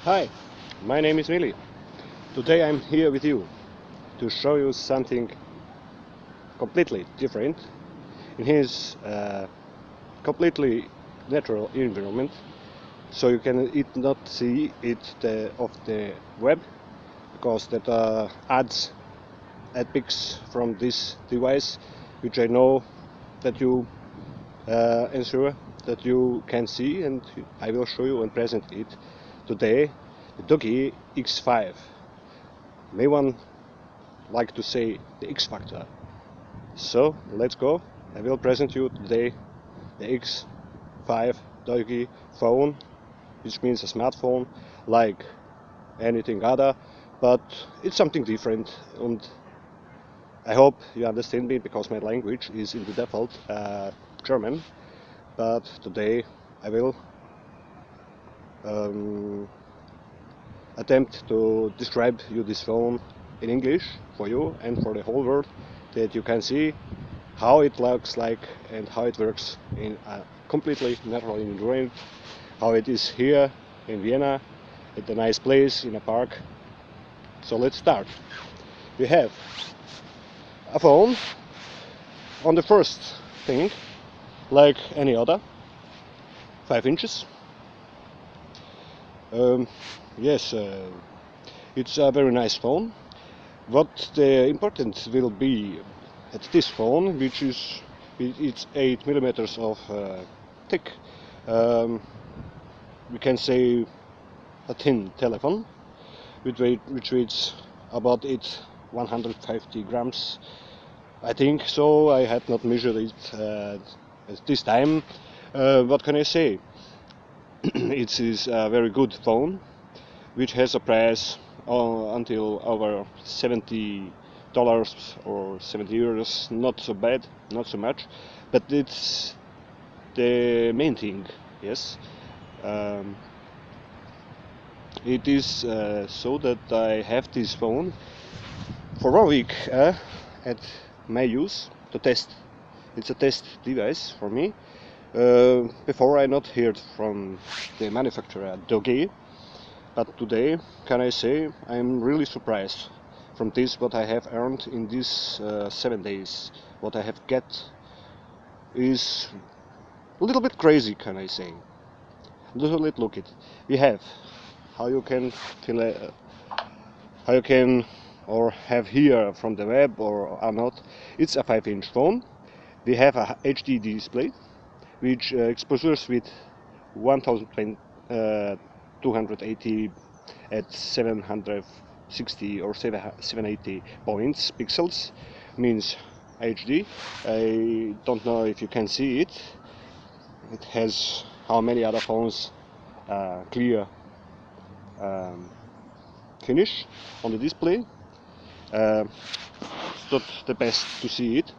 Hi, my name is Willy. Today I'm here with you to show you something completely different in his completely natural environment, so you can not see it off the web, because that ads at pics from this device, which I know that you ensure that you can see, and I will show you and present it today. The DOOGEE X5. May one like to say the X factor. So let's go. I will present you today the X5 DOOGEE phone, which means a smartphone like anything other, but it's something different, and I hope you understand me, because my language is in the default German. But today I will attempt to describe you this phone in English for you and for the whole world, that you can see how it looks like and how it works in a completely natural environment, how it is here in Vienna at a nice place in a park. So let's start. We have a phone on the first thing, like any other, 5 inches. Yes, it's a very nice phone. What the important will be at this phone, which is it's 8 millimeters of thick, we can say a thin telephone, which weighs about 150 grams, I think so. I had not measured it at this time. What can I say? It is a very good phone, which has a price until over $70 or 70 euros. Not so bad, not so much, but it's the main thing. Yes, it is so that I have this phone for 1 week at my use to test. It's a test device for me. Before I not heard from the manufacturer DOOGEE, but today, can I say, I'm really surprised from this, what I have earned in these 7 days. What I have get is a little bit crazy, can I say. Little bit, look it. We have how you can or have here from the web or not. It's a 5-inch phone. We have a HD display, which exposures with 1280 at 760 or 780 points pixels, means HD. I don't know if you can see it. It has how many other phones clear finish on the display. It's not the best to see it.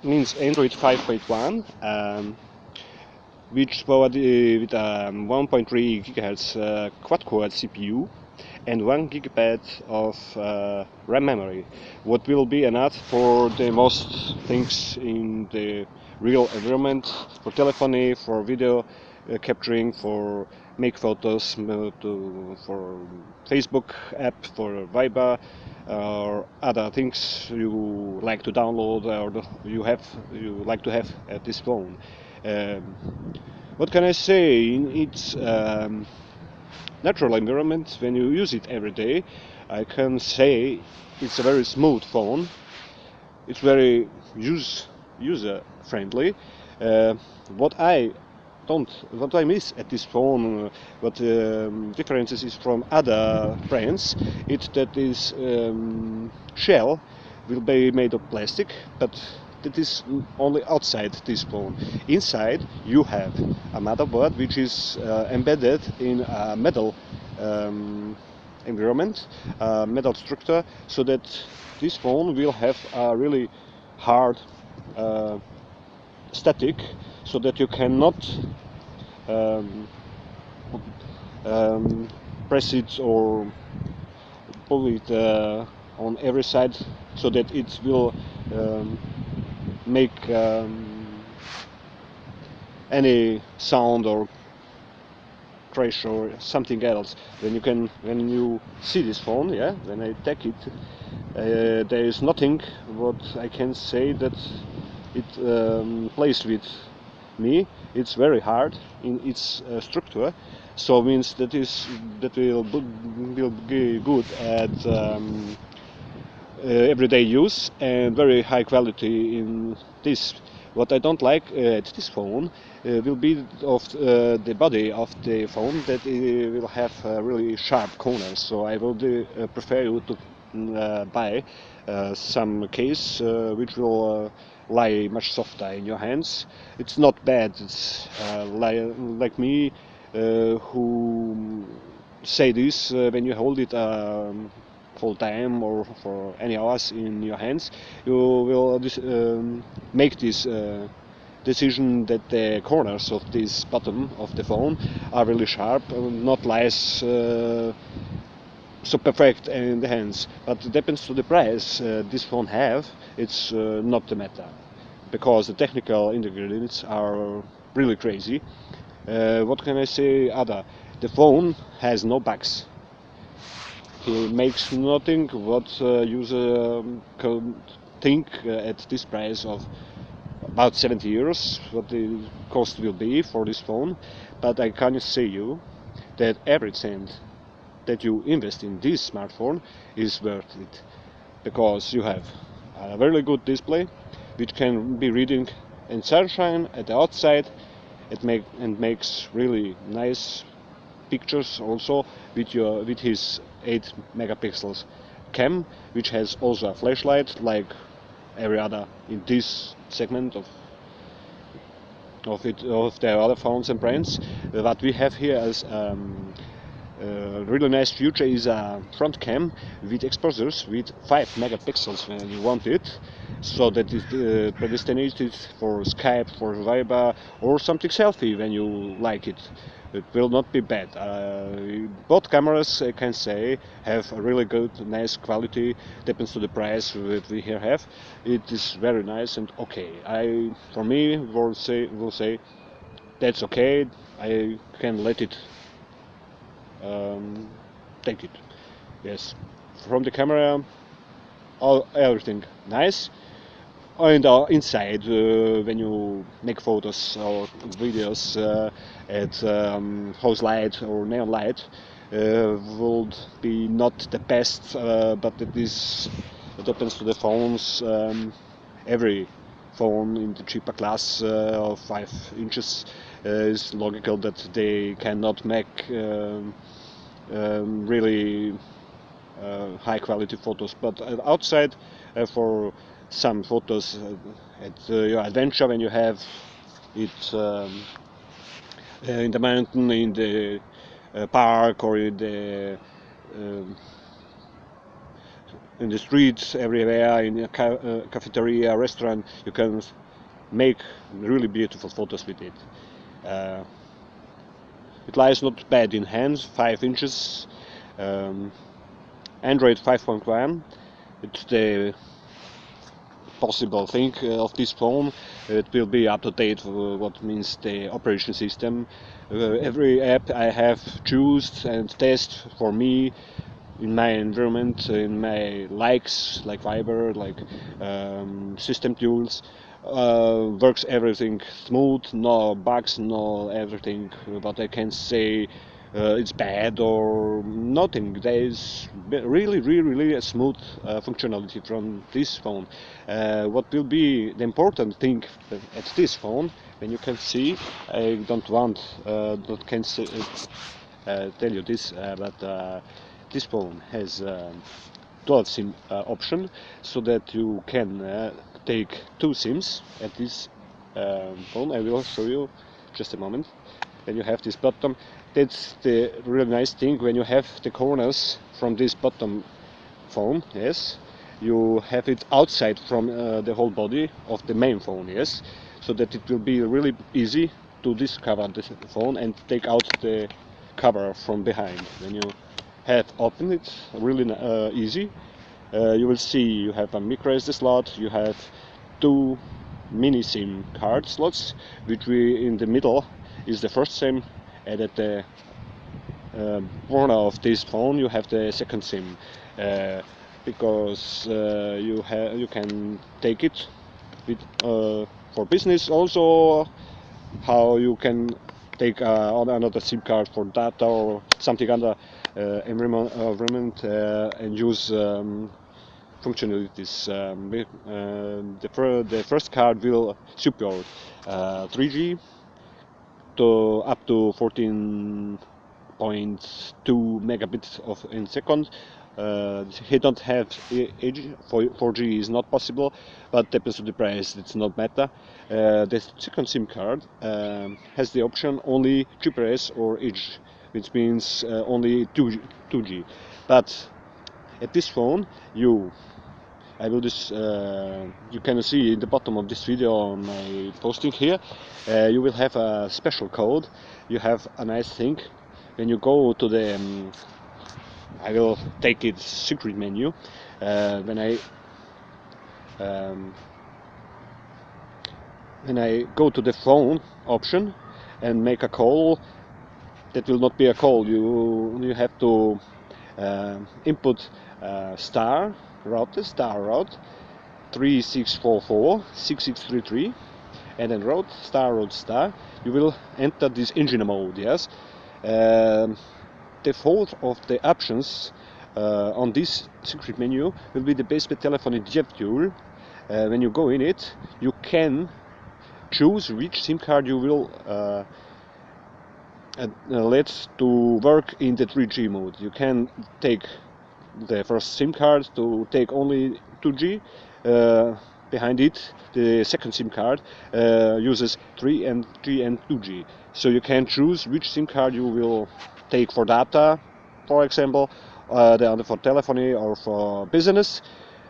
Means Android 5.1, which powered with 1.3 GHz quad-core CPU and 1 GB of RAM memory. What will be enough for the most things in the real environment, for telephony, for video capturing, for make photos, for Facebook app, for Viber, or other things you like to download or you like to have at this phone. What can I say? In its natural environment, when you use it every day, I can say it's a very smooth phone. It's very user friendly. What I miss at this phone, what differences is from other brands, it's that this shell will be made of plastic, but that is only outside this phone. Inside you have a motherboard, which is embedded in a metal environment, metal structure, so that this phone will have a really hard static, so that you cannot press it or pull it on every side, so that it will make any sound or crash or something else. When you see this phone, yeah, when I take it, there is nothing what I can say that it plays with me. It's very hard in its structure, so means that will be good at everyday use and very high quality in this. What I don't like at this phone will be of the body of the phone, that it will have really sharp corners. So I will prefer you to buy some case which will lie much softer in your hands. It's not bad. It's like me who say this when you hold it full time or for any hours in your hands, you will make this decision that the corners of this bottom of the phone are really sharp, not lies so perfect in the hands. But it depends to the price this phone have. It's not the matter, because the technical ingredients are really crazy. What can I say other? The phone has no bugs. He makes nothing what user can think at this price of about 70 euros, what the cost will be for this phone. But I can say you that every cent that you invest in this smartphone is worth it, because you have a very good display which can be reading in sunshine at the outside. It makes really nice pictures also with his 8 megapixels cam, which has also a flashlight like every other in this segment of the other phones and brands. What we have here as really nice feature is a front cam with exposures with 5 megapixels when you want it, so that it predestinated for Skype, for Viber, or something selfie when you like it. It will not be bad. Both cameras, I can say, have a really good, nice quality. Depends to the price that we here have. It is very nice and okay. For me, will say that's okay. I can let it take it. Yes, from the camera, everything nice. And inside, when you make photos or videos at house light or neon light, would be not the best, but it depends to the phones. Every phone in the cheaper class of 5 inches is logical that they cannot make really high quality photos, but outside for some photos at your adventure, when you have it in the mountain, in the park, or in the streets, everywhere, in a cafeteria, restaurant, you can make really beautiful photos with it. It lies not bad in hands, 5 inches, Android 5.1. It's the possible thing of this phone. It will be up to date, what means the operation system. Every app I have chosen and test for me in my environment, in my likes, like Viber, like system tools, works everything smooth, no bugs, no everything. But I can say it's bad or nothing. There is really a smooth functionality from this phone. What will be the important thing at this phone, when you can see, I don't want not can say, tell you this, but this phone has dual SIM option, so that you can take 2 SIMs at this phone. I will show you just a moment. Then you have this bottom. That's the really nice thing, when you have the corners from this bottom phone, yes, you have it outside from the whole body of the main phone, yes, so that it will be really easy to discover the phone and take out the cover from behind. When you have opened it, really easy. You will see you have a micro SD slot, you have 2 mini SIM card slots, which we in the middle is the first SIM, and at the border of this phone you have the second SIM, because you can take it with, for business also, how you can take another SIM card for data or something other environment and use functionalities. The first card will support 3G to up to 14.2 megabits in second. He don't have edge. 4G is not possible, but depends on the price. It's not matter. The second SIM card has the option only GPS or edge, which means only 2G. But at this phone, you can see in the bottom of this video on my posting here, you will have a special code. You have a nice thing when you go to the I will take it secret menu. When I go to the phone option and make a call, that will not be a call. You have to input star route 3644 6633 and then route star. You will enter this engine mode. Yes. Default of the options on this secret menu will be the basic telephony jet fuel. When you go in it, you can choose which SIM card you will let to work in the 3G mode. You can take the first SIM card to take only 2G. Behind it, the second SIM card uses 3G and 2G. So you can choose which SIM card you will take for data, for example, the other for telephony or for business,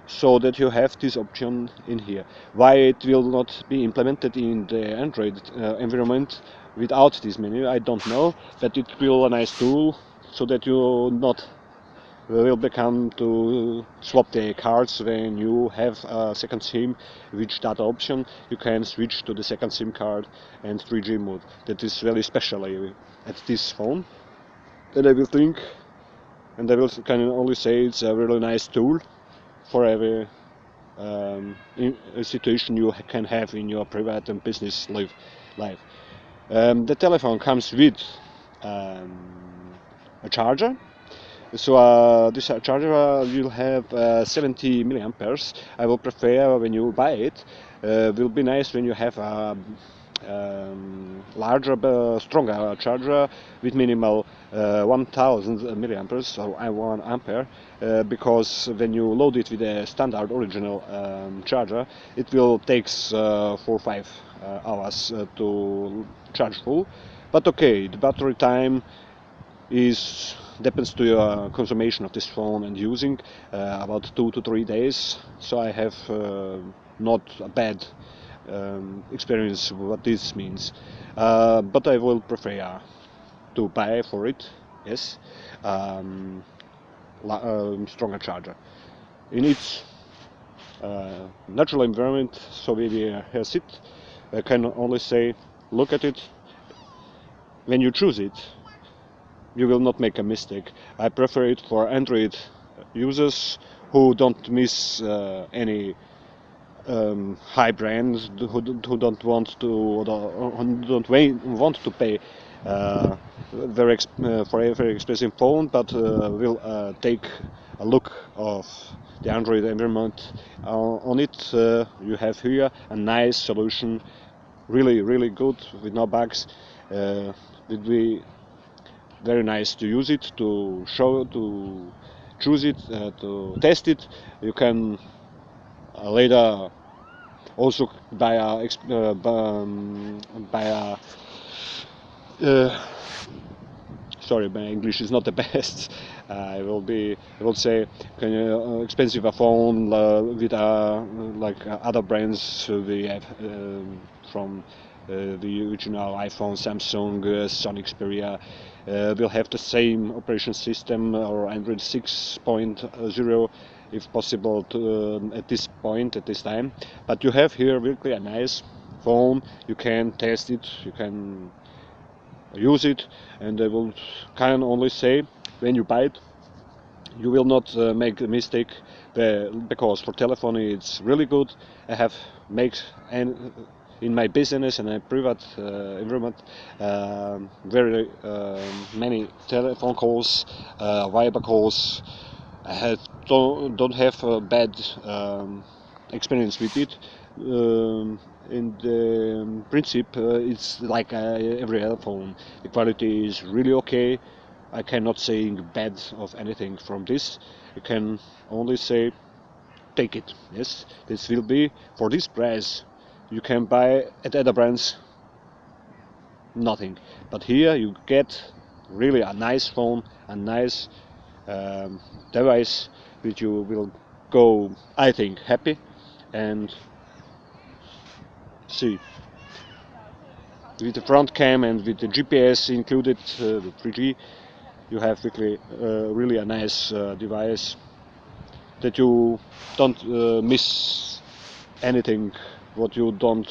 so that you have this option in here. Why it will not be implemented in the Android environment without this menu, I don't know, but it will be a nice tool so that you not will become to swap the cards. When you have a second SIM, which data option, you can switch to the second SIM card and 3G mode. That is really special at this phone. And I will think, and I will can only say it's a really nice tool for every situation you can have in your private and business life. The telephone comes with a charger. So this charger will have 70 milliamperes. I will prefer when you buy it. Will be nice when you have a larger, stronger charger with minimal 1000 milliamperes or 1 ampere, because when you load it with a standard original charger, it will takes 4 or 5 hours to charge full. But okay, the battery time depends to your consumption of this phone and using, about 2 to 3 days. So I have not a bad experience what this means, but I will prefer to buy for it, yes, stronger charger in its natural environment. So we has it. I can only say, look at it. When you choose it, you will not make a mistake. I prefer it for Android users who don't miss any high brands, who don't want to pay for a very expensive phone, but will take a look of the Android environment on it. You have here a nice solution, really good, with no bugs. It will be very nice to use it, to choose it, to test it. You can later also buy a sorry, my English is not the best. I will say, expensive a phone with like other brands we have from the original iPhone, Samsung, Sony Xperia. Will have the same operation system or Android 6.0 if possible at this time. But you have here really a nice phone. You can test it. You can use it, and I will can only say, when you buy it, you will not make a mistake, because for telephony it's really good. I have made in my business and my private environment very many telephone calls, Viber calls. Don't have a bad experience with it. In the principle, it's like every other phone. The quality is really okay. I cannot say bad of anything from this. I can only say take it. Yes, this will be for this price. You can buy at other brands nothing, but here you get really a nice phone, a nice device, which you will go, I think, happy and see. With the front cam and with the GPS included, the 3G, you have really a nice device that you don't miss anything what you don't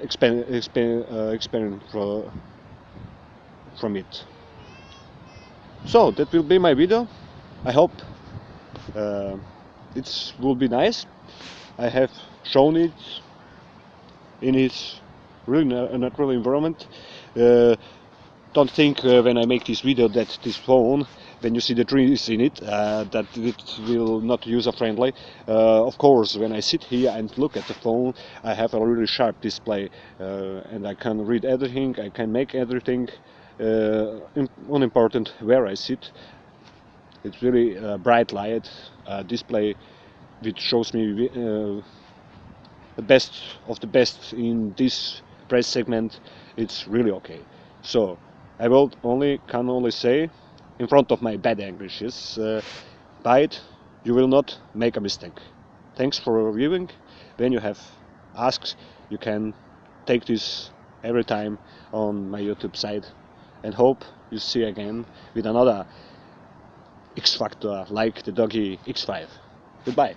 experience from it. So that will be my video. I hope it will be nice. I have shown it in its really natural environment. Don't think when I make this video that this phone, when you see the trees in it, that it will not user-friendly. Of course, when I sit here and look at the phone, I have a really sharp display, and I can read everything, I can make everything. Unimportant where I sit. It's really a bright light display, which shows me the best of the best in this price segment. It's really okay. So I can only say, in front of my bad English, yes, buy it, you will not make a mistake. Thanks for viewing. When you have asks, you can take this every time on my YouTube site, and hope you see again with another X Factor like the DOOGEE X5. Goodbye.